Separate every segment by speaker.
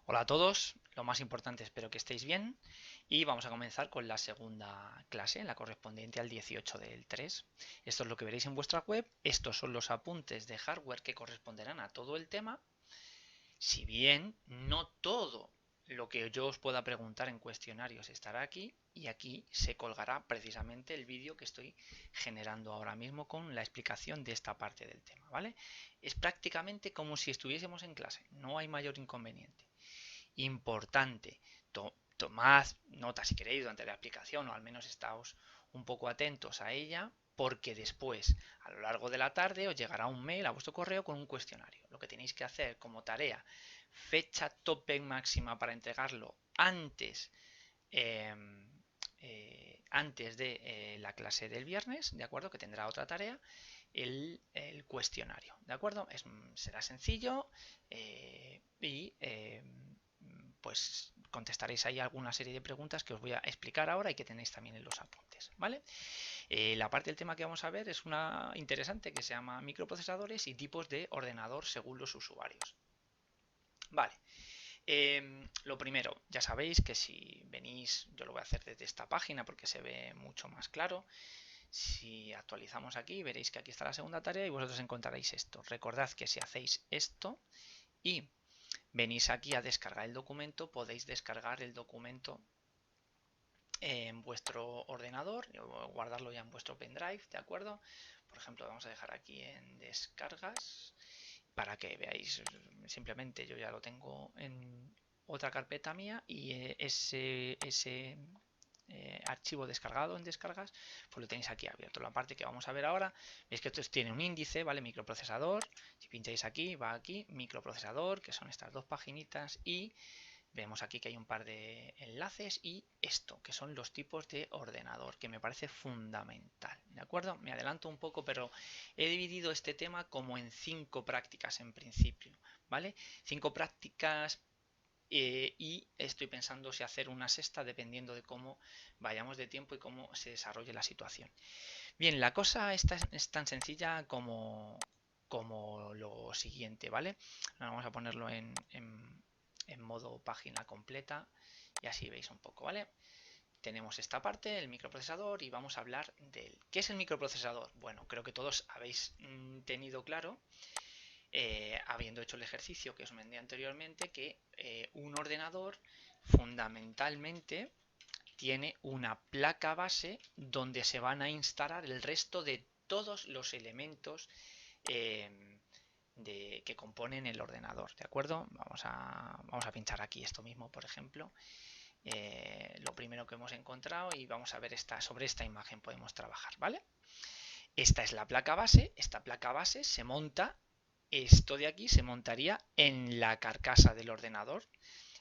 Speaker 1: Hola a todos, lo más importante espero que estéis bien y vamos a comenzar con la segunda clase, la correspondiente al 18 del 3. Esto es lo que veréis en vuestra web, estos son los apuntes de hardware que corresponderán a todo el tema, si bien no todo lo que yo os pueda preguntar en cuestionarios estará aquí y aquí se colgará precisamente el vídeo que estoy generando ahora mismo con la explicación de esta parte del tema, ¿vale? Es prácticamente como si estuviésemos en clase, no hay mayor inconveniente. Importante, tomad nota si queréis durante la explicación o al menos estáos un poco atentos a ella porque después a lo largo de la tarde os llegará un mail a vuestro correo con un cuestionario. Lo que tenéis que hacer como tarea, fecha tope máxima para entregarlo eh, antes de la clase del viernes, ¿de acuerdo? Que tendrá otra tarea, el cuestionario, ¿de acuerdo? Será sencillo y pues contestaréis ahí alguna serie de preguntas que os voy a explicar ahora y que tenéis también en los apuntes, ¿vale? La parte del tema que vamos a ver es una interesante que se llama microprocesadores y tipos de ordenador según los usuarios. Vale, lo primero, ya sabéis que si venís, yo lo voy a hacer desde esta página porque se ve mucho más claro. Si actualizamos aquí, veréis que aquí está la segunda tarea y vosotros encontraréis esto. Recordad que si hacéis esto y venís aquí a descargar el documento, podéis descargar el documento en vuestro ordenador o guardarlo ya en vuestro pendrive, ¿de acuerdo? Por ejemplo, vamos a dejar aquí en descargas para que veáis, simplemente yo ya lo tengo en otra carpeta mía y ese archivo descargado en descargas, pues lo tenéis aquí abierto. La parte que vamos a ver ahora, veis que esto tiene un índice, ¿vale? Microprocesador, si pincháis aquí, va aquí, microprocesador, que son estas dos paginitas, y vemos aquí que hay un par de enlaces y esto, que son los tipos de ordenador, que me parece fundamental, ¿de acuerdo? Me adelanto un poco, pero he dividido este tema como en 5 prácticas en principio, ¿vale? 5 prácticas y estoy pensando si hacer una sexta dependiendo de cómo vayamos de tiempo y cómo se desarrolle la situación. Bien, la cosa es tan sencilla como lo siguiente, ¿vale? Ahora vamos a ponerlo en modo página completa y así veis un poco, ¿vale? Tenemos esta parte, el microprocesador, y vamos a hablar del... ¿Qué es el microprocesador? Bueno, creo que todos habéis tenido claro, habiendo hecho el ejercicio que os mandé anteriormente, que un ordenador fundamentalmente tiene una placa base donde se van a instalar el resto de todos los elementos eh, que componen el ordenador, ¿de acuerdo? Vamos a pinchar aquí esto mismo, por ejemplo. Lo primero que hemos encontrado y vamos a ver sobre esta imagen podemos trabajar, ¿vale? Esta es la placa base, esta placa base se monta, esto de aquí se montaría en la carcasa del ordenador.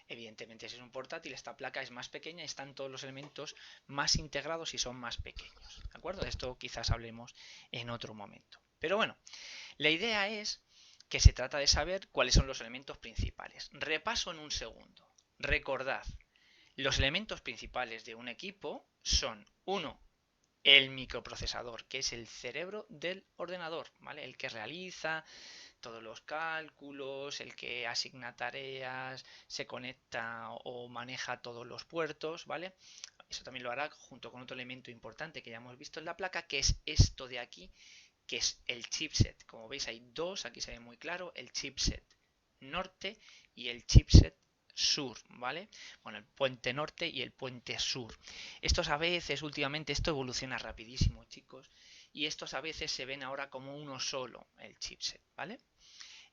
Speaker 1: Evidentemente, si es un portátil, esta placa es más pequeña y están todos los elementos más integrados y son más pequeños. ¿De acuerdo? De esto quizás hablemos en otro momento. Pero bueno, la idea es que se trata de saber cuáles son los elementos principales. Repaso en un segundo. Recordad, los elementos principales de un equipo son, uno, el microprocesador, que es el cerebro del ordenador, ¿vale? El que realiza todos los cálculos, el que asigna tareas, se conecta o maneja todos los puertos, ¿vale? Eso también lo hará junto con otro elemento importante que ya hemos visto en la placa, que es esto de aquí, que es el chipset. Como veis hay dos, aquí se ve muy claro, el chipset norte y el chipset sur, ¿vale? Bueno, el puente norte y el puente sur. Estos a veces, últimamente, esto evoluciona rapidísimo, chicos, y estos a veces se ven ahora como uno solo, el chipset, ¿vale?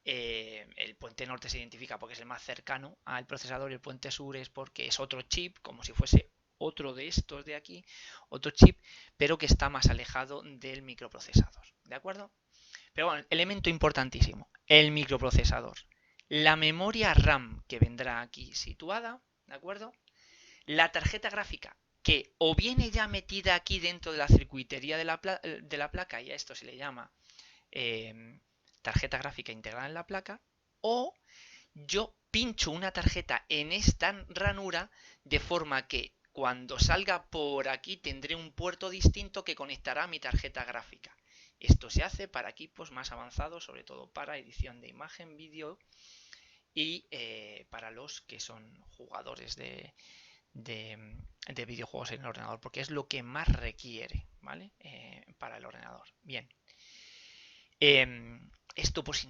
Speaker 1: El puente norte se identifica porque es el más cercano al procesador y el puente sur es porque es otro chip, como si fuese otro de estos de aquí, otro chip, pero que está más alejado del microprocesador, ¿de acuerdo? Pero bueno, elemento importantísimo, el microprocesador. La memoria RAM que vendrá aquí situada, ¿de acuerdo? La tarjeta gráfica que o viene ya metida aquí dentro de la circuitería de la placa y a esto se le llama eh, tarjeta gráfica integrada en la placa, o yo pincho una tarjeta en esta ranura de forma que cuando salga por aquí tendré un puerto distinto que conectará a mi tarjeta gráfica. Esto se hace para equipos más avanzados, sobre todo para edición de imagen, vídeo y para los que son jugadores de videojuegos en el ordenador, porque es lo que más requiere, ¿vale? Para el ordenador. Bien. Esto por si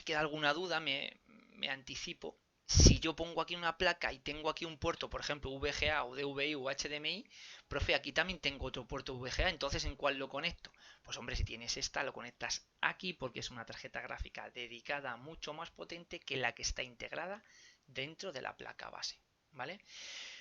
Speaker 1: queda alguna duda, me anticipo. Si yo pongo aquí una placa y tengo aquí un puerto, por ejemplo, VGA o DVI o HDMI, profe, aquí también tengo otro puerto VGA, entonces ¿en cuál lo conecto? Pues hombre, si tienes esta, lo conectas aquí porque es una tarjeta gráfica dedicada mucho más potente que la que está integrada dentro de la placa base, ¿vale?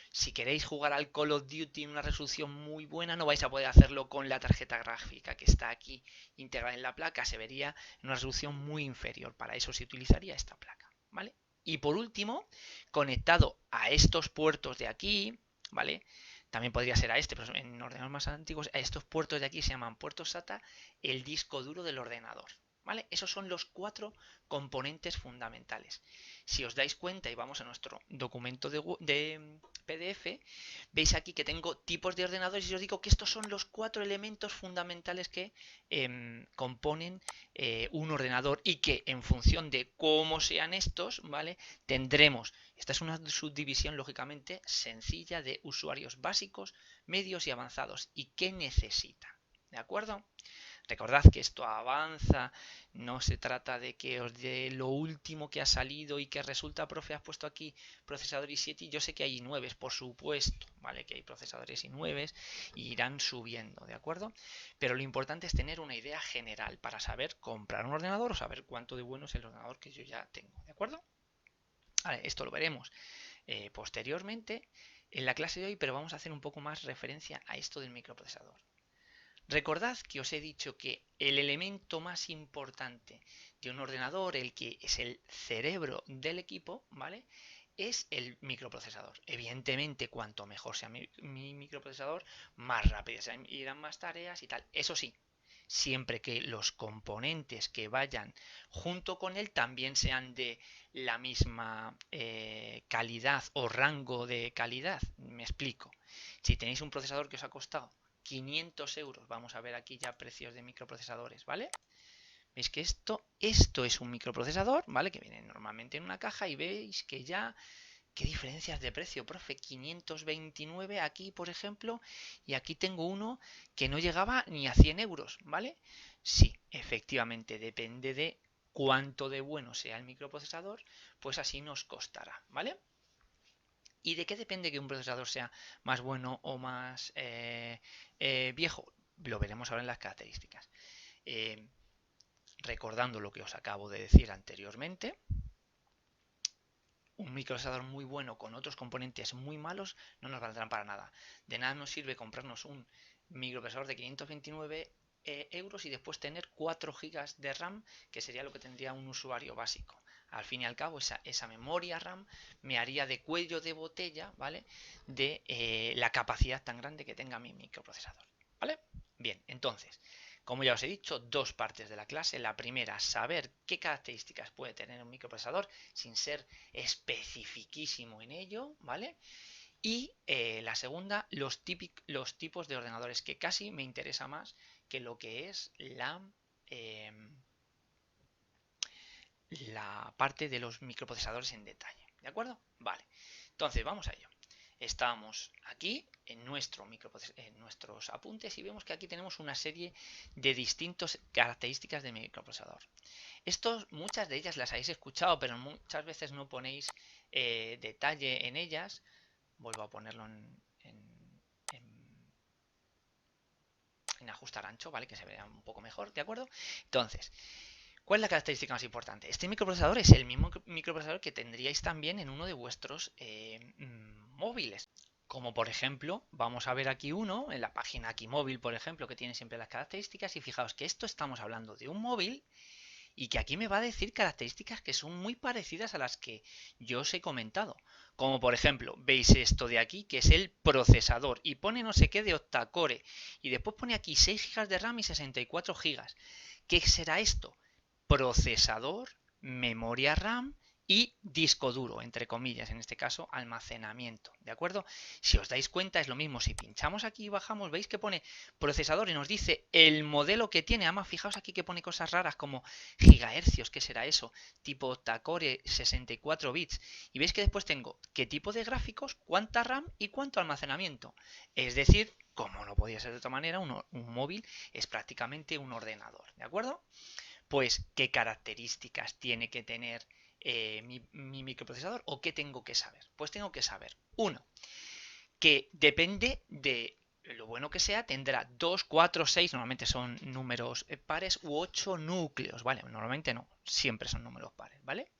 Speaker 1: Si queréis jugar al Call of Duty en una resolución muy buena, no vais a poder hacerlo con la tarjeta gráfica que está aquí integrada en la placa, se vería en una resolución muy inferior. Para eso se utilizaría esta placa, ¿vale? Y por último, conectado a estos puertos de aquí, ¿vale? También podría ser a este, pero en ordenadores más antiguos, a estos puertos de aquí se llaman puertos SATA, el disco duro del ordenador, ¿vale? Esos son los 4 componentes fundamentales. Si os dais cuenta y vamos a nuestro documento de PDF, veis aquí que tengo tipos de ordenadores y os digo que estos son los 4 elementos fundamentales que componen un ordenador y que en función de cómo sean estos, ¿vale? Tendremos, esta es una subdivisión lógicamente sencilla de usuarios básicos, medios y avanzados y qué necesitan, ¿de acuerdo? Recordad que esto avanza, no se trata de que os dé lo último que ha salido y que resulta, profe, has puesto aquí procesador i7 y yo sé que hay i9, por supuesto, ¿vale? Que hay procesadores i9 y irán subiendo, ¿de acuerdo? Pero lo importante es tener una idea general para saber comprar un ordenador o saber cuánto de bueno es el ordenador que yo ya tengo, ¿de acuerdo? Vale, esto lo veremos posteriormente en la clase de hoy, pero vamos a hacer un poco más referencia a esto del microprocesador. Recordad que os he dicho que el elemento más importante de un ordenador, el que es el cerebro del equipo, ¿vale? Es el microprocesador. Evidentemente, cuanto mejor sea mi microprocesador, más rápidas irán más tareas y tal. Eso sí, siempre que los componentes que vayan junto con él también sean de la misma calidad o rango de calidad. Me explico. Si tenéis un procesador que os ha costado 500 euros. Vamos a ver aquí ya precios de microprocesadores, ¿vale? Veis que esto es un microprocesador, ¿vale? Que viene normalmente en una caja y veis que ya... ¿Qué diferencias de precio, profe? 529 aquí, por ejemplo, y aquí tengo uno que no llegaba ni a 100 euros, ¿vale? Sí, efectivamente, depende de cuánto de bueno sea el microprocesador, pues así nos costará, ¿vale? ¿Y de qué depende que un procesador sea más bueno o más viejo? Lo veremos ahora en las características. Recordando lo que os acabo de decir anteriormente, un microprocesador muy bueno con otros componentes muy malos no nos valdrán para nada. De nada nos sirve comprarnos un microprocesador de 529 euros y después tener 4 GB de RAM, que sería lo que tendría un usuario básico. Al fin y al cabo, esa memoria RAM me haría de cuello de botella, ¿vale? De la capacidad tan grande que tenga mi microprocesador, ¿vale? Bien, entonces, como ya os he dicho, 2 partes de la clase. La primera, saber qué características puede tener un microprocesador sin ser especifiquísimo en ello, ¿vale? Y la segunda, los tipos de ordenadores, que casi me interesa más que lo que es la parte de los microprocesadores en detalle. ¿De acuerdo? Vale. Entonces, vamos a ello. Estamos aquí en nuestros apuntes y vemos que aquí tenemos una serie de distintas características de microprocesador. Muchas de ellas las habéis escuchado, pero muchas veces no ponéis detalle en ellas. Vuelvo a ponerlo en ajustar ancho, ¿vale? Que se vea un poco mejor, ¿de acuerdo? Entonces, ¿cuál es la característica más importante? Este microprocesador es el mismo microprocesador que tendríais también en uno de vuestros móviles. Como por ejemplo, vamos a ver aquí uno, en la página aquí móvil, por ejemplo, que tiene siempre las características, y fijaos que esto estamos hablando de un móvil y que aquí me va a decir características que son muy parecidas a las que yo os he comentado. Como por ejemplo, veis esto de aquí, que es el procesador, y pone no sé qué de octacore, y después pone aquí 6 GB de RAM y 64 GB. ¿Qué será esto? Procesador, memoria RAM y disco duro, entre comillas, en este caso almacenamiento, ¿de acuerdo? Si os dais cuenta es lo mismo, si pinchamos aquí y bajamos, veis que pone procesador y nos dice el modelo que tiene. Además, fijaos aquí que pone cosas raras como gigahercios, ¿qué será eso? Tipo octa-core 64 bits. Y veis que después tengo qué tipo de gráficos, cuánta RAM y cuánto almacenamiento. Es decir, como no podía ser de otra manera, un móvil es prácticamente un ordenador, ¿de acuerdo? Pues qué características tiene que tener mi microprocesador o qué tengo que saber. Pues tengo que saber, uno, que depende de lo bueno que sea, tendrá 2, 4, 6, normalmente son números pares, u 8 núcleos, ¿vale? Normalmente no, siempre son números pares, ¿vale?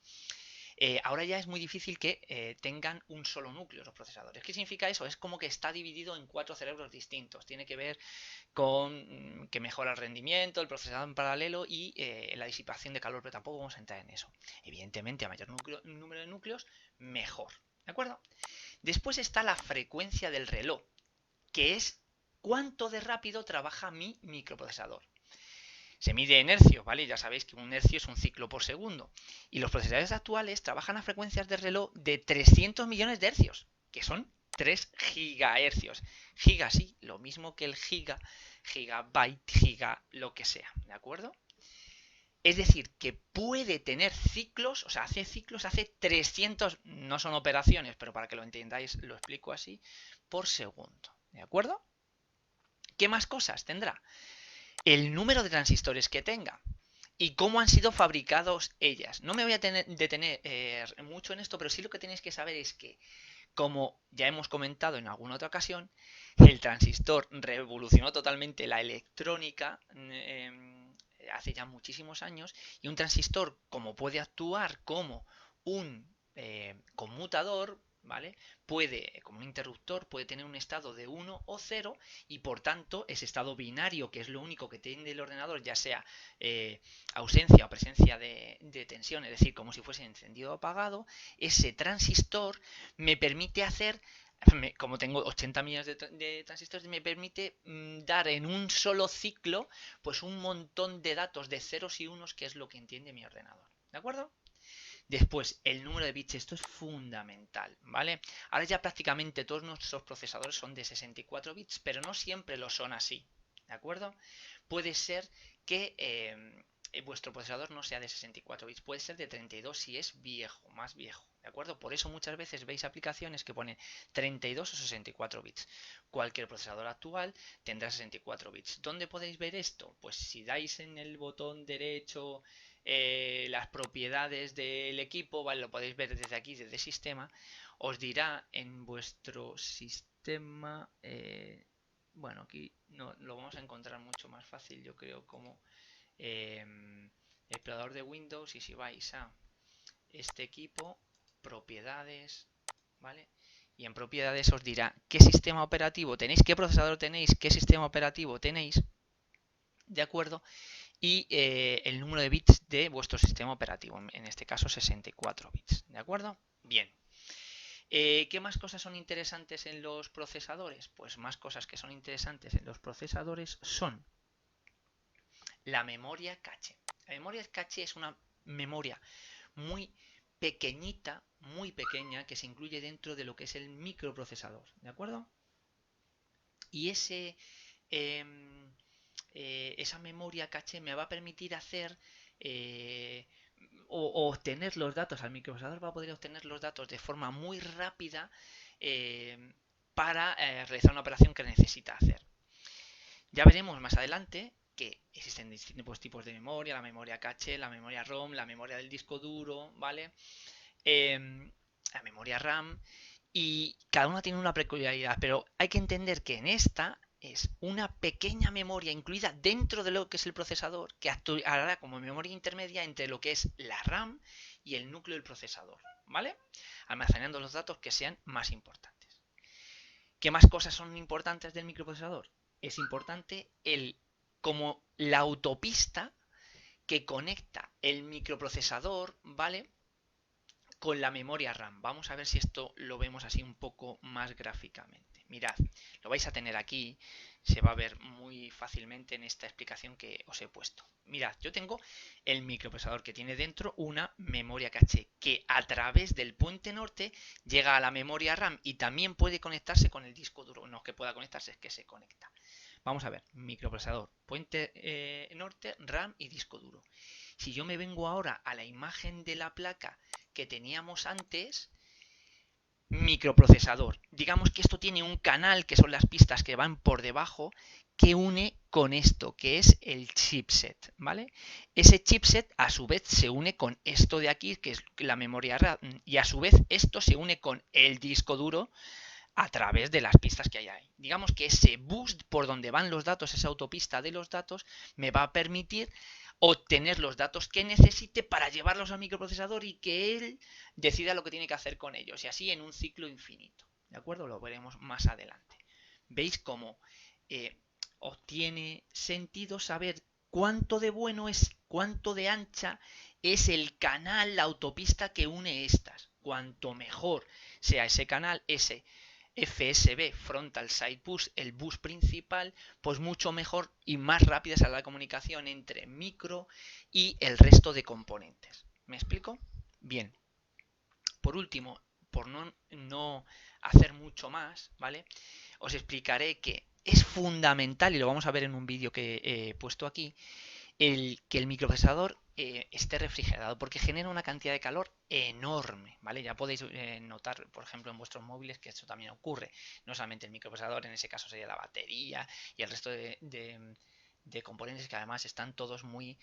Speaker 1: Ahora ya es muy difícil que tengan un solo núcleo los procesadores. ¿Qué significa eso? Es como que está dividido en 4 cerebros distintos. Tiene que ver con que mejora el rendimiento, el procesador en paralelo y la disipación de calor, pero tampoco vamos a entrar en eso. Evidentemente, a mayor número de núcleos, mejor. ¿De acuerdo? Después está la frecuencia del reloj, que es cuánto de rápido trabaja mi microprocesador. Se mide en hercios, ¿vale? Ya sabéis que un hercio es un ciclo por segundo. Y los procesadores actuales trabajan a frecuencias de reloj de 300 millones de hercios, que son 3 gigahercios. Giga, sí, lo mismo que el giga, gigabyte, giga, lo que sea, ¿de acuerdo? Es decir, que puede tener ciclos, o sea, hace ciclos, hace 300, no son operaciones, pero para que lo entendáis lo explico así, por segundo, ¿de acuerdo? ¿Qué más cosas tendrá? El número de transistores que tenga y cómo han sido fabricados ellas. No me voy a detener mucho en esto, pero sí lo que tenéis que saber es que, como ya hemos comentado en alguna otra ocasión, el transistor revolucionó totalmente la electrónica hace ya muchísimos años, y un transistor, como puede actuar como un conmutador, ¿vale? Puede, como un interruptor, puede tener un estado de 1 o 0 y por tanto ese estado binario, que es lo único que tiene el ordenador, ya sea ausencia o presencia de tensión, es decir, como si fuese encendido o apagado, ese transistor me permite hacer, como tengo 80 millones de transistores, me permite dar en un solo ciclo pues un montón de datos de ceros y unos, que es lo que entiende mi ordenador. ¿De acuerdo? Después, el número de bits, esto es fundamental, ¿vale? Ahora ya prácticamente todos nuestros procesadores son de 64 bits, pero no siempre lo son así, ¿de acuerdo? Puede ser que vuestro procesador no sea de 64 bits, puede ser de 32 si es viejo, más viejo, ¿de acuerdo? Por eso muchas veces veis aplicaciones que ponen 32 o 64 bits. Cualquier procesador actual tendrá 64 bits. ¿Dónde podéis ver esto? Pues si dais en el botón derecho las propiedades del equipo, ¿vale? Lo podéis ver desde aquí, desde sistema, os dirá en vuestro sistema, bueno, aquí no, lo vamos a encontrar mucho más fácil, yo creo, como explorador de Windows, y si vais a este equipo, propiedades, ¿vale? Y en propiedades os dirá qué sistema operativo tenéis, qué procesador tenéis, qué sistema operativo tenéis, ¿de acuerdo? Y el número de bits de vuestro sistema operativo, en este caso 64 bits, ¿de acuerdo? Bien. ¿Qué más cosas son interesantes en los procesadores? Pues más cosas que son interesantes en los procesadores son la memoria caché. La memoria caché es una memoria muy pequeñita, muy pequeña, que se incluye dentro de lo que es el microprocesador, ¿de acuerdo? Y esa memoria caché me va a permitir hacer o obtener los datos, al microprocesador va a poder obtener los datos de forma muy rápida para realizar una operación que necesita hacer. Ya veremos más adelante que existen distintos tipos de memoria, la memoria caché, la memoria ROM, la memoria del disco duro, ¿vale? La memoria RAM, y cada una tiene una peculiaridad, pero hay que entender que en esta es una pequeña memoria incluida dentro de lo que es el procesador, que actuará como memoria intermedia entre lo que es la RAM y el núcleo del procesador, ¿vale? Almacenando los datos que sean más importantes. ¿Qué más cosas son importantes del microprocesador? Es importante como la autopista que conecta el microprocesador, ¿vale? con la memoria RAM. Vamos a ver si esto lo vemos así un poco más gráficamente. Mirad, lo vais a tener aquí, se va a ver muy fácilmente en esta explicación que os he puesto. Mirad, yo tengo el microprocesador que tiene dentro una memoria caché que a través del puente norte llega a la memoria RAM y también puede conectarse con el disco duro. No es que pueda conectarse, es que se conecta. Vamos a ver, microprocesador, puente norte, RAM y disco duro. Si yo me vengo ahora a la imagen de la placa que teníamos antes, microprocesador. Digamos que esto tiene un canal, que son las pistas que van por debajo, que une con esto, que es el chipset, ¿vale? Ese chipset a su vez se une con esto de aquí, que es la memoria RAM, y a su vez esto se une con el disco duro a través de las pistas que hay ahí. Digamos que ese bus por donde van los datos, esa autopista de los datos, me va a permitir obtener los datos que necesite para llevarlos al microprocesador y que él decida lo que tiene que hacer con ellos. Y así en un ciclo infinito. ¿De acuerdo? Lo veremos más adelante. ¿Veis cómo obtiene sentido saber cuánto de bueno es, cuánto de ancha es el canal, la autopista que une estas? Cuanto mejor sea ese canal, ese FSB, Frontal Side Bus, el bus principal, pues mucho mejor y más rápida será la comunicación entre micro y el resto de componentes. ¿Me explico? Bien. Por último, por no hacer mucho más, ¿vale? Os explicaré que es fundamental, y lo vamos a ver en un vídeo que he puesto aquí, que el microprocesador esté refrigerado, porque genera una cantidad de calor enorme, ¿vale? Ya podéis notar, por ejemplo, en vuestros móviles que esto también ocurre. No solamente el microprocesador, en ese caso sería la batería y el resto de componentes que además están todos muy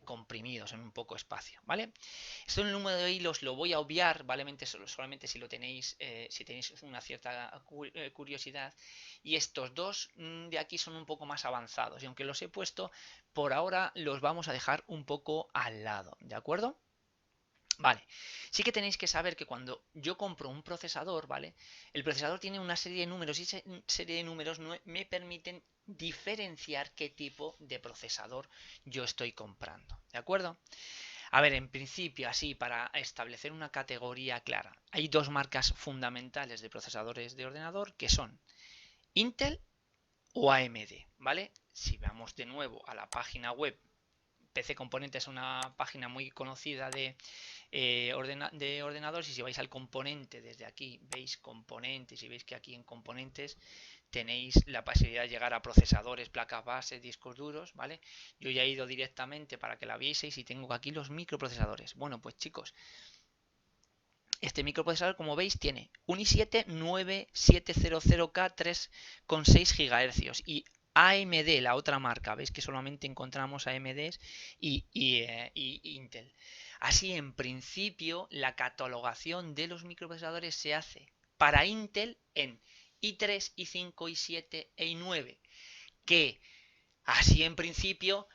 Speaker 1: comprimidos en un poco espacio, ¿vale? Esto en el número de hilos lo voy a obviar, ¿vale? Solamente si lo tenéis, si tenéis una cierta curiosidad. Y estos dos de aquí son un poco más avanzados. Y aunque los he puesto, por ahora los vamos a dejar un poco al lado, ¿de acuerdo? Vale, sí que tenéis que saber que cuando yo compro un procesador, ¿vale? El procesador tiene una serie de números y esa serie de números me permiten diferenciar qué tipo de procesador yo estoy comprando, ¿de acuerdo? A ver, en principio, así, para establecer una categoría clara, hay dos marcas fundamentales de procesadores de ordenador que son Intel o AMD, ¿vale? Si vamos de nuevo a la página web, PC Componentes es una página muy conocida de ordenadores, y si vais al componente desde aquí, veis componentes y veis que aquí en componentes tenéis la posibilidad de llegar a procesadores, placas base, discos duros, ¿vale? Yo ya he ido directamente para que la vieseis y tengo aquí los microprocesadores. Bueno, pues chicos, este microprocesador, como veis, tiene un i7-9700K 3,6 GHz y AMD, la otra marca, veis que solamente encontramos AMDs y Intel. Así, en principio, la catalogación de los microprocesadores se hace para Intel en i3, i5, i7 e i9, que así en principio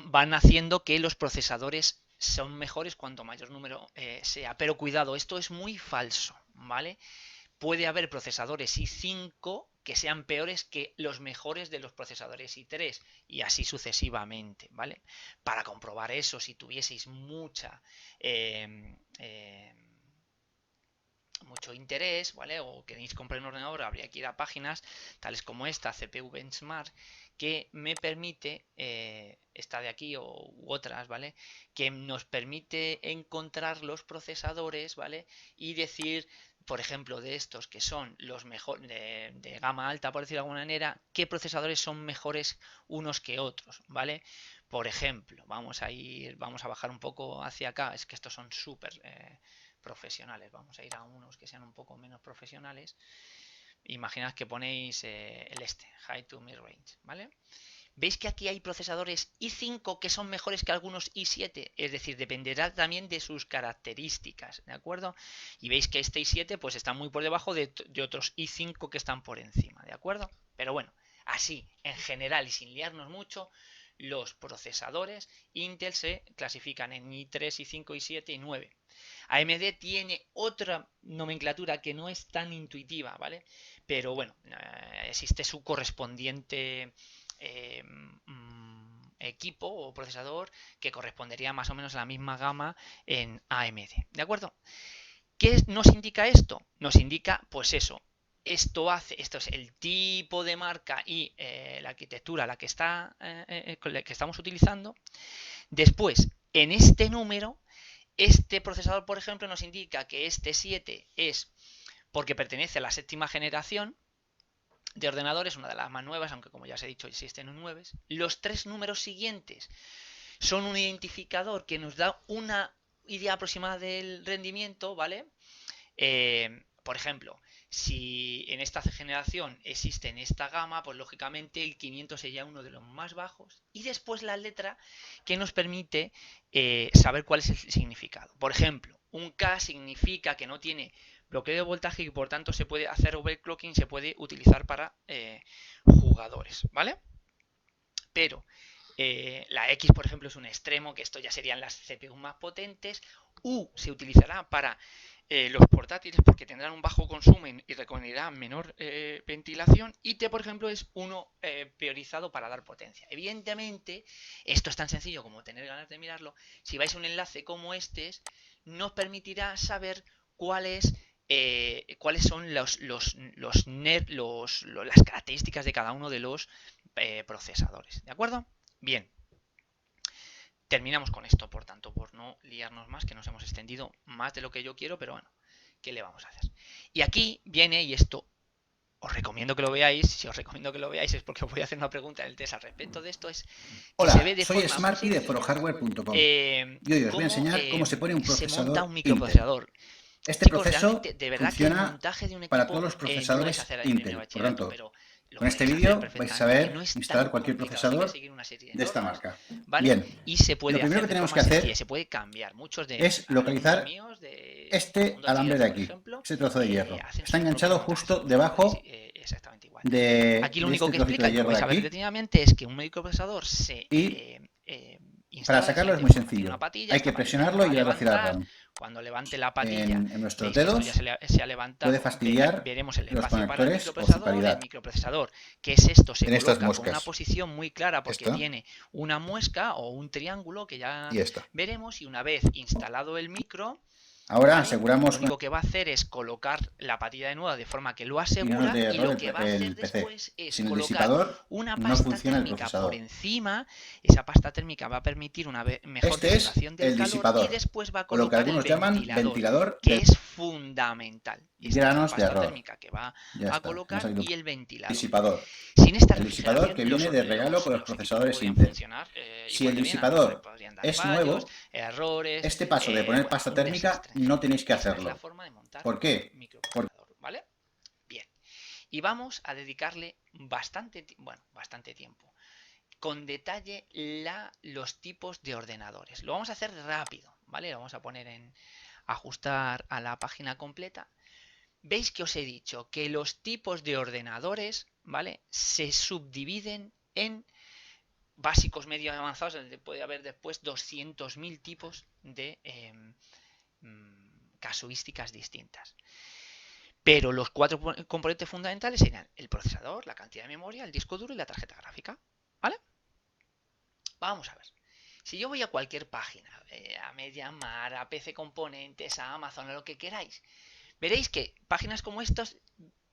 Speaker 1: van haciendo que los procesadores son mejores cuanto mayor número sea. Pero cuidado, esto es muy falso, ¿vale? Puede haber procesadores i5 que sean peores que los mejores de los procesadores i3 y así sucesivamente, ¿vale? Para comprobar eso, si tuvieseis mucho interés, ¿vale? O queréis comprar un ordenador, habría que ir a páginas tales como esta, CPU Benchmark, que me permite, esta de aquí u otras, ¿vale? Que nos permite encontrar los procesadores, ¿vale? Y decir, por ejemplo, de estos que son los mejores de gama alta, por decirlo de alguna manera, qué procesadores son mejores unos que otros, ¿vale? Por ejemplo, vamos a bajar un poco hacia acá, es que estos son súper profesionales, vamos a ir a unos que sean un poco menos profesionales. Imaginad que ponéis el High to Mid Range, ¿vale? ¿Veis que aquí hay procesadores i5 que son mejores que algunos i7? Es decir, dependerá también de sus características, ¿de acuerdo? Y veis que este i7 pues está muy por debajo de otros i5 que están por encima, ¿de acuerdo? Pero bueno, así, en general y sin liarnos mucho, los procesadores Intel se clasifican en i3, i5, i7 y 9. AMD tiene otra nomenclatura que no es tan intuitiva, ¿vale? Pero bueno, existe su correspondiente equipo o procesador que correspondería más o menos a la misma gama en AMD. ¿De acuerdo? ¿Qué nos indica esto? Nos indica, pues eso, esto es el tipo de marca y la arquitectura la que con la que estamos utilizando. Después, en este número, este procesador, por ejemplo, nos indica que este 7 es porque pertenece a la 7ª generación de ordenadores, una de las más nuevas, aunque como ya os he dicho existen 9. Los 3 números siguientes son un identificador que nos da una idea aproximada del rendimiento, ¿vale? Por ejemplo, si en esta generación existe en esta gama, pues lógicamente el 500 sería uno de los más bajos. Y después la letra que nos permite saber cuál es el significado. Por ejemplo, un K significa que no tiene bloqueo de voltaje y por tanto se puede hacer overclocking, se puede utilizar para jugadores, ¿vale? Pero la X, por ejemplo, es un extremo, que esto ya serían las CPU más potentes. U se utilizará para los portátiles porque tendrán un bajo consumo y requerirán menor ventilación. Y T, por ejemplo, es uno priorizado para dar potencia. Evidentemente, esto es tan sencillo como tener ganas de mirarlo. Si vais a un enlace como este, nos permitirá saber cuáles son las características de cada uno de los procesadores. ¿De acuerdo? Bien, terminamos con esto, por tanto, por no liarnos más, que nos hemos extendido más de lo que yo quiero, pero bueno, ¿qué le vamos a hacer? Y aquí viene, y esto os recomiendo que lo veáis, si os recomiendo que lo veáis es porque os voy a hacer una pregunta en el test al respecto de esto, es que se ve
Speaker 2: Hola,
Speaker 1: de
Speaker 2: soy
Speaker 1: forma muy
Speaker 2: Smarty de
Speaker 1: sencilla
Speaker 2: forohardware.com y hoy os voy a
Speaker 1: cómo
Speaker 2: enseñar cómo se pone un
Speaker 1: se monta un
Speaker 2: procesador Intel.
Speaker 1: microprocesador.
Speaker 2: Este
Speaker 1: Chicos,
Speaker 2: proceso
Speaker 1: realmente, de verdad que el
Speaker 2: funciona
Speaker 1: montaje de un
Speaker 2: para todos
Speaker 1: equipo
Speaker 2: los
Speaker 1: no lo vais a
Speaker 2: procesadores
Speaker 1: hacer en primer
Speaker 2: Intel. Por lo
Speaker 1: bachillerato,
Speaker 2: tanto,
Speaker 1: pero lo
Speaker 2: con este
Speaker 1: podéis hacer
Speaker 2: vídeo vais a
Speaker 1: perfectamente, que no
Speaker 2: saber
Speaker 1: es
Speaker 2: instalar
Speaker 1: tan
Speaker 2: cualquier
Speaker 1: complicado. Solo hay que
Speaker 2: procesador
Speaker 1: seguir una serie de
Speaker 2: de esta
Speaker 1: normas,
Speaker 2: marca.
Speaker 1: ¿vale?
Speaker 2: Bien,
Speaker 1: Y se
Speaker 2: lo
Speaker 1: puede
Speaker 2: primero
Speaker 1: hacer
Speaker 2: que
Speaker 1: de
Speaker 2: tenemos
Speaker 1: forma
Speaker 2: que
Speaker 1: sencilla,
Speaker 2: hacer
Speaker 1: se puede cambiar. Muchos de
Speaker 2: es
Speaker 1: alumnos
Speaker 2: localizar
Speaker 1: míos del
Speaker 2: este
Speaker 1: mundo
Speaker 2: alambre
Speaker 1: TI,
Speaker 2: de
Speaker 1: por
Speaker 2: aquí,
Speaker 1: ejemplo,
Speaker 2: este trozo de hierro.
Speaker 1: hacen
Speaker 2: Está
Speaker 1: sus propios
Speaker 2: enganchado
Speaker 1: montajes.
Speaker 2: justo
Speaker 1: Vosotros podéis
Speaker 2: debajo
Speaker 1: exactamente igual.
Speaker 2: de
Speaker 1: Aquí lo único
Speaker 2: este
Speaker 1: que
Speaker 2: trocito
Speaker 1: explica
Speaker 2: de
Speaker 1: y que lo
Speaker 2: hierro de
Speaker 1: vais a ver
Speaker 2: aquí,
Speaker 1: detenidamente es que un microprocesador se
Speaker 2: y para
Speaker 1: instala de la
Speaker 2: sacarlo es
Speaker 1: siguiente
Speaker 2: muy
Speaker 1: forma. Tiene una
Speaker 2: sencillo.
Speaker 1: patilla,
Speaker 2: Hay
Speaker 1: esta
Speaker 2: que
Speaker 1: patilla la
Speaker 2: presionarlo
Speaker 1: va
Speaker 2: y
Speaker 1: a
Speaker 2: llevarlo hacia la
Speaker 1: levantar.
Speaker 2: RAM.
Speaker 1: Cuando levante la patilla,
Speaker 2: En nuestros
Speaker 1: veis que esto ya
Speaker 2: dedos
Speaker 1: se ha
Speaker 2: puede
Speaker 1: levantado,
Speaker 2: fastidiar
Speaker 1: veremos el
Speaker 2: los
Speaker 1: espacio para el
Speaker 2: conectores o su
Speaker 1: microprocesador. El
Speaker 2: calidad.
Speaker 1: microprocesador, ¿qué es esto? Se
Speaker 2: En estas
Speaker 1: coloca con una
Speaker 2: moscas.
Speaker 1: posición muy clara porque
Speaker 2: Esto
Speaker 1: tiene una muesca o un triángulo que ya
Speaker 2: y esto.
Speaker 1: veremos, y una vez instalado el micro,
Speaker 2: Ahora
Speaker 1: ¿vale? Lo
Speaker 2: aseguramos
Speaker 1: único que va a hacer es colocar la patilla de nuevo de forma que lo
Speaker 2: y no nos
Speaker 1: asegura,
Speaker 2: dé
Speaker 1: y
Speaker 2: error
Speaker 1: lo que va a hacer
Speaker 2: el PC.
Speaker 1: después es
Speaker 2: Sin el
Speaker 1: colocar
Speaker 2: disipador
Speaker 1: una
Speaker 2: no
Speaker 1: pasta
Speaker 2: funciona el
Speaker 1: térmica por
Speaker 2: procesador.
Speaker 1: encima. Esa pasta térmica va a permitir una mejor
Speaker 2: Este es
Speaker 1: disipación del
Speaker 2: el
Speaker 1: calor, y
Speaker 2: disipador,
Speaker 1: después va a
Speaker 2: o lo que
Speaker 1: colocar el
Speaker 2: algunos llaman
Speaker 1: ventilador,
Speaker 2: ventilador
Speaker 1: que
Speaker 2: de
Speaker 1: es fundamental. Esta es la
Speaker 2: granos de
Speaker 1: pasta
Speaker 2: error.
Speaker 1: térmica que va
Speaker 2: Ya
Speaker 1: a
Speaker 2: está, me ha
Speaker 1: colocar
Speaker 2: salido
Speaker 1: y el ventilador.
Speaker 2: disipador.
Speaker 1: Sin esta
Speaker 2: El disipador
Speaker 1: refrigeración,
Speaker 2: que viene de regalo con los
Speaker 1: los equipos no
Speaker 2: procesadores
Speaker 1: podrían
Speaker 2: Intel.
Speaker 1: funcionar
Speaker 2: Si
Speaker 1: igual
Speaker 2: el
Speaker 1: de bien. A lo mejor le
Speaker 2: disipador
Speaker 1: podrían dar
Speaker 2: es
Speaker 1: fallos,
Speaker 2: nuevo,
Speaker 1: errores,
Speaker 2: este paso de poner
Speaker 1: bueno,
Speaker 2: pasta
Speaker 1: un
Speaker 2: térmica
Speaker 1: desastre.
Speaker 2: no tenéis que
Speaker 1: Esta es la
Speaker 2: hacerlo.
Speaker 1: forma de montar
Speaker 2: ¿Por
Speaker 1: un
Speaker 2: qué?
Speaker 1: microprocesador, ¿vale? Bien. Y vamos a dedicarle bastante tiempo. Con detalle los tipos de ordenadores. Lo vamos a hacer rápido, ¿vale? Lo vamos a poner en ajustar a la página completa. Veis que os he dicho que los tipos de ordenadores, ¿vale? Se subdividen en básicos, medios y avanzados, donde puede haber después 200.000 tipos de casuísticas distintas. Pero los 4 componentes fundamentales serían el procesador, la cantidad de memoria, el disco duro y la tarjeta gráfica. ¿Vale? Vamos a ver. Si yo voy a cualquier página, a MediaMarkt, a PC Componentes, a Amazon, a lo que queráis, veréis que páginas como estas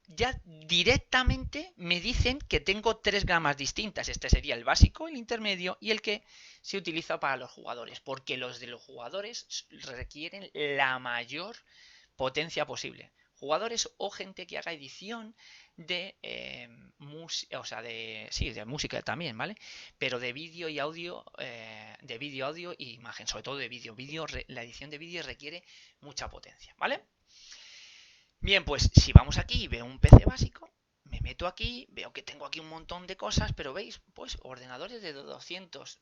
Speaker 1: ya directamente me dicen que tengo 3 gamas distintas. Este sería el básico, el intermedio y el que se utiliza para los jugadores, porque los de los jugadores requieren la mayor potencia posible. Jugadores o gente que haga edición de de música también, ¿vale? Pero de vídeo y audio, de vídeo, audio y imagen, sobre todo de vídeo. La edición de vídeo requiere mucha potencia, ¿vale? Bien, pues si vamos aquí y veo un PC básico, me meto aquí, veo que tengo aquí un montón de cosas, pero veis, pues ordenadores de 200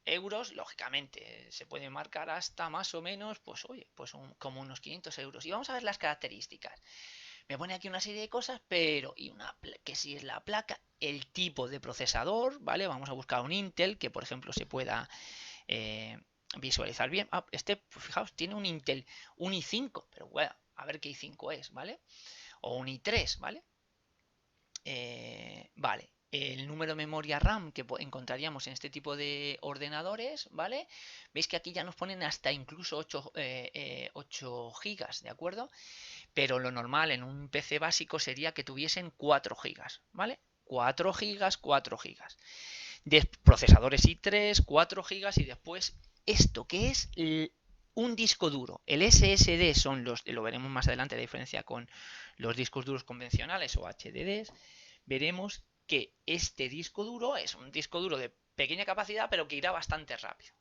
Speaker 1: euros, lógicamente, se puede marcar hasta más o menos, pues oye, pues como unos 500 euros. Y vamos a ver las características. Me pone aquí una serie de cosas, pero, que si es la placa, el tipo de procesador, ¿vale? Vamos a buscar un Intel que, por ejemplo, se pueda visualizar bien. Pues fijaos, tiene un Intel, un i5, pero bueno, a ver qué i5 es, ¿vale? O un i3, ¿vale? Vale. el número de memoria RAM que encontraríamos en este tipo de ordenadores, ¿vale? Veis que aquí ya nos ponen hasta incluso 8 gigas, ¿de acuerdo? Pero lo normal en un PC básico sería que tuviesen 4 gigas, ¿vale? 4 gigas, 4 gigas. De procesadores i3, 4 gigas y después esto que es un disco duro. El SSD son los, lo veremos más adelante, la diferencia con los discos duros convencionales o HDDs. Veremos que este disco duro es un disco duro de pequeña capacidad, pero que irá bastante rápido.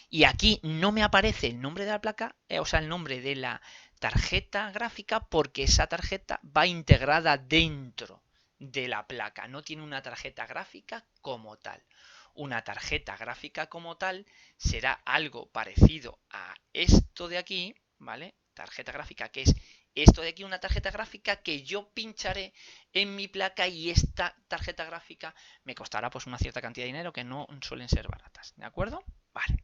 Speaker 1: Y aquí no me aparece el nombre de la placa, o sea, el nombre de la tarjeta gráfica, porque esa tarjeta va integrada dentro de la placa, no tiene una tarjeta gráfica como tal. Una tarjeta gráfica como tal será algo parecido a esto de aquí, ¿vale? Tarjeta gráfica, que es esto de aquí, una tarjeta gráfica que yo pincharé en mi placa y esta tarjeta gráfica me costará pues una cierta cantidad de dinero que no suelen ser baratas, ¿de acuerdo? Vale.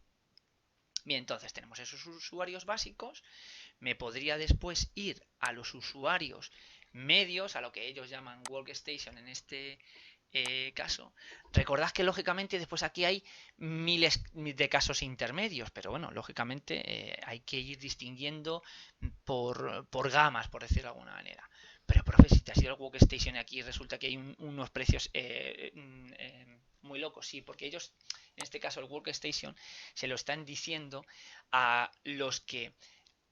Speaker 1: Bien, entonces tenemos esos usuarios básicos. Me podría después ir a los usuarios medios, a lo que ellos llaman workstation en este caso. Recordad que lógicamente después aquí hay miles de casos intermedios, pero bueno, lógicamente hay que ir distinguiendo por gamas, por decirlo de alguna manera. Pero, profe, si te has ido al workstation y aquí resulta que hay unos precios muy locos, sí, porque ellos, en este caso el workstation, se lo están diciendo a los que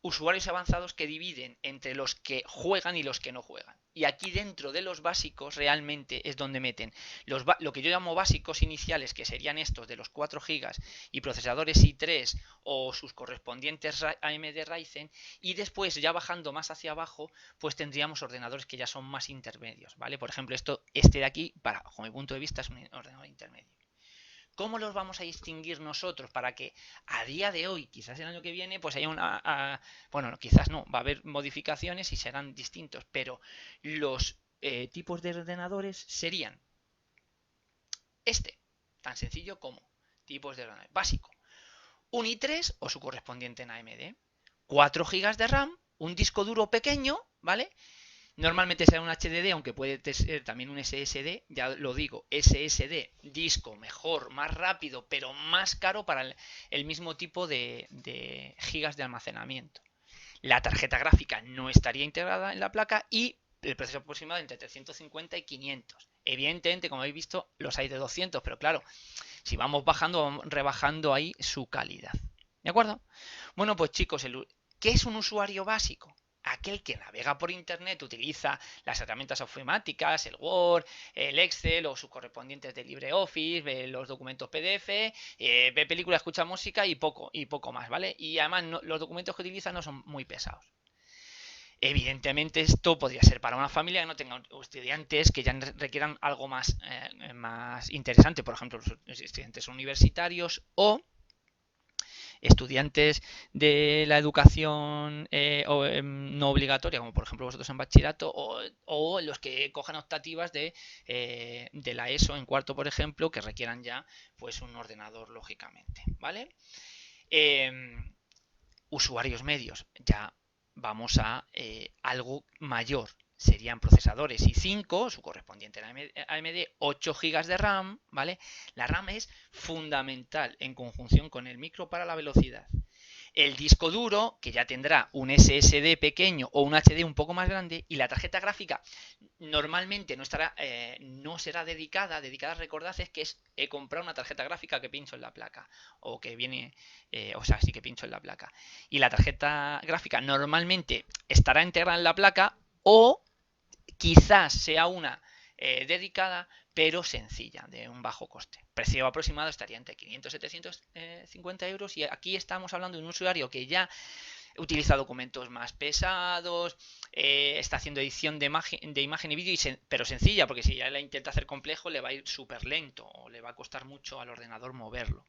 Speaker 1: usuarios avanzados que dividen entre los que juegan y los que no juegan. Y aquí dentro de los básicos realmente es donde meten lo que yo llamo básicos iniciales, que serían estos de los 4 GB y procesadores i3 o sus correspondientes AMD Ryzen, y después ya bajando más hacia abajo pues tendríamos ordenadores que ya son más intermedios, ¿vale? Por ejemplo, este de aquí, bajo mi punto de vista, es un ordenador intermedio. ¿Cómo los vamos a distinguir nosotros para que a día de hoy, quizás el año que viene, pues haya bueno, quizás no, va a haber modificaciones y serán distintos, pero los tipos de ordenadores serían este, tan sencillo como tipos de ordenador básico, un i3 o su correspondiente en AMD, 4 GB de RAM, un disco duro pequeño, ¿vale? Normalmente será un HDD, aunque puede ser también un SSD, ya lo digo, SSD, disco mejor, más rápido, pero más caro para el mismo tipo de gigas de almacenamiento. La tarjeta gráfica no estaría integrada en la placa y el precio aproximado entre 350 y 500. Evidentemente, como habéis visto, los hay de 200, pero claro, si vamos bajando, vamos rebajando ahí su calidad. ¿De acuerdo? Bueno, pues chicos, ¿qué es un usuario básico? Aquel que navega por internet, utiliza las herramientas ofimáticas, el Word, el Excel o sus correspondientes de LibreOffice, ve los documentos PDF, ve películas, escucha música y poco más, ¿vale? Y además los documentos que utiliza no son muy pesados. Evidentemente esto podría ser para una familia que no tenga estudiantes que ya requieran algo más interesante, por ejemplo, los estudiantes universitarios o estudiantes de la educación no obligatoria, como por ejemplo vosotros en bachillerato, o los que cojan optativas de la ESO en cuarto, por ejemplo, que requieran ya pues un ordenador, lógicamente, ¿vale? Usuarios medios, ya vamos a algo mayor. Serían procesadores i5, su correspondiente en AMD, 8 GB de RAM, ¿vale? La RAM es fundamental en conjunción con el micro para la velocidad. El disco duro, que ya tendrá un SSD pequeño o un HD un poco más grande, y la tarjeta gráfica normalmente no será dedicada, recordad, es que es comprar una tarjeta gráfica que pincho en la placa, o que viene, o sea, sí que pincho en la placa. Y la tarjeta gráfica normalmente estará integrada en la placa, o quizás sea una dedicada, pero sencilla, de un bajo coste. Precio aproximado estaría entre 500 y 750 euros, y aquí estamos hablando de un usuario que ya utiliza documentos más pesados, está haciendo edición de imagen y vídeo, pero sencilla, porque si ya la intenta hacer complejo le va a ir súper lento o le va a costar mucho al ordenador moverlo.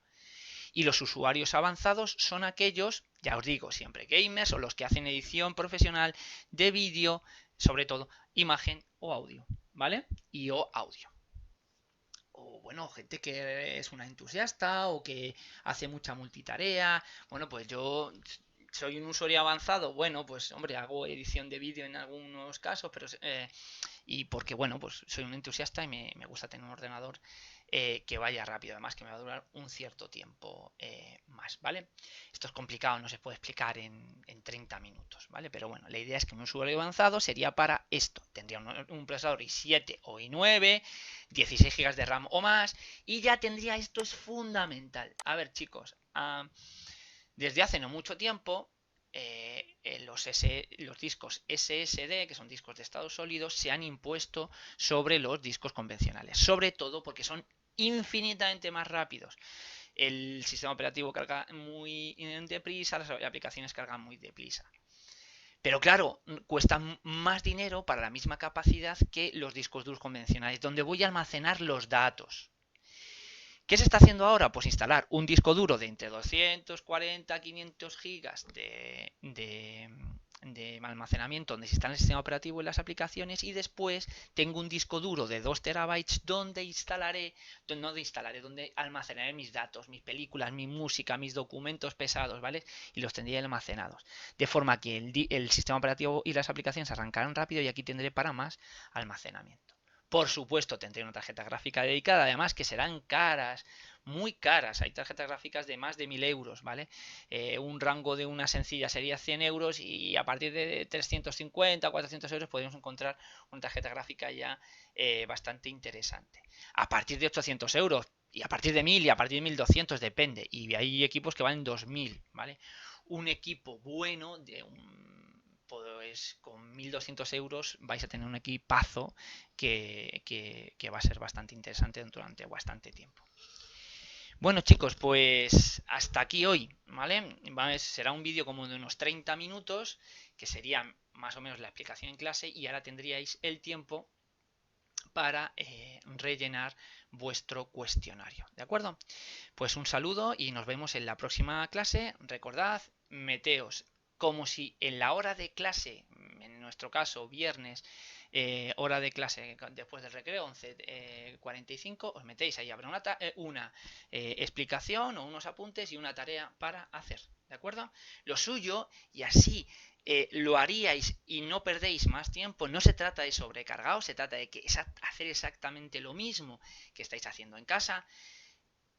Speaker 1: Y los usuarios avanzados son aquellos, ya os digo, siempre gamers o los que hacen edición profesional de vídeo, sobre todo imagen o audio, ¿vale? Y o audio. O bueno, gente que es una entusiasta o que hace mucha multitarea. Bueno, pues yo ¿Soy un usuario avanzado? Bueno, pues hombre, hago edición de vídeo en algunos casos, pero y porque bueno, pues soy un entusiasta y me gusta tener un ordenador que vaya rápido, además que me va a durar un cierto tiempo más, ¿vale? Esto es complicado, no se puede explicar en 30 minutos, ¿vale? Pero bueno, la idea es que un usuario avanzado sería para esto, tendría un procesador i7 o i9, 16 GB de RAM o más, y ya tendría, esto es fundamental. A ver, chicos, desde hace no mucho tiempo, los discos SSD, que son discos de estado sólido, se han impuesto sobre los discos convencionales, sobre todo porque son infinitamente más rápidos. El sistema operativo carga muy deprisa, las aplicaciones cargan muy deprisa. Pero claro, cuestan más dinero para la misma capacidad que los discos duros convencionales, donde voy a almacenar los datos. ¿Qué se está haciendo ahora? Pues instalar un disco duro de entre 240 a 500 gigas de almacenamiento donde se instala el sistema operativo y las aplicaciones, y después tengo un disco duro de 2 terabytes donde almacenaré mis datos, mis películas, mi música, mis documentos pesados, ¿vale? Y los tendré almacenados. De forma que el sistema operativo y las aplicaciones arrancarán rápido y aquí tendré para más almacenamiento. Por supuesto, tendré una tarjeta gráfica dedicada, además que serán caras, muy caras. Hay tarjetas gráficas de más de 1000 euros, ¿vale? Un rango de una sencilla sería 100 euros y a partir de 350 o 400 euros podemos encontrar una tarjeta gráfica ya bastante interesante. A partir de 800 euros y a partir de 1000 y a partir de 1200 depende. Y hay equipos que valen 2000, ¿vale? Un equipo bueno de pues con 1200 euros vais a tener un equipazo que va a ser bastante interesante durante bastante tiempo. Bueno chicos, pues hasta aquí hoy, ¿vale? Será un vídeo como de unos 30 minutos, que sería más o menos la explicación en clase, y ahora tendríais el tiempo para rellenar vuestro cuestionario, ¿de acuerdo? Pues un saludo y nos vemos en la próxima clase. Recordad, meteos como si en la hora de clase, en nuestro caso viernes, hora de clase después del recreo 11:45, os metéis ahí, habrá una explicación o unos apuntes y una tarea para hacer, ¿de acuerdo? Lo suyo, y así lo haríais y no perdéis más tiempo, no se trata de sobrecargaos, se trata de hacer exactamente lo mismo que estáis haciendo en casa.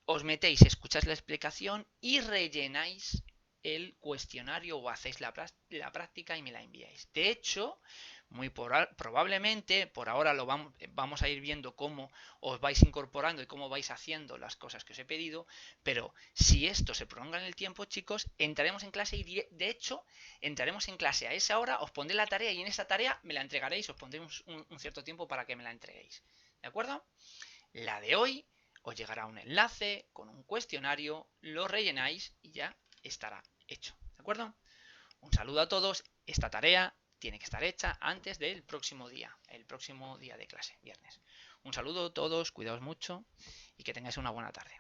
Speaker 1: Os metéis, escucháis la explicación y rellenáis el cuestionario o hacéis la práctica y me la enviáis. De hecho, muy probablemente, por ahora vamos a ir viendo cómo os vais incorporando y cómo vais haciendo las cosas que os he pedido, pero si esto se prolonga en el tiempo, chicos, entraremos en clase y de hecho entraremos en clase a esa hora, os pondré la tarea y en esa tarea me la entregaréis, os pondré un cierto tiempo para que me la entreguéis. ¿De acuerdo? La de hoy os llegará un enlace con un cuestionario, lo rellenáis y ya estará hecho. ¿De acuerdo? Un saludo a todos. Esta tarea tiene que estar hecha antes del próximo día, el próximo día de clase, viernes. Un saludo a todos, cuidaos mucho y que tengáis una buena tarde.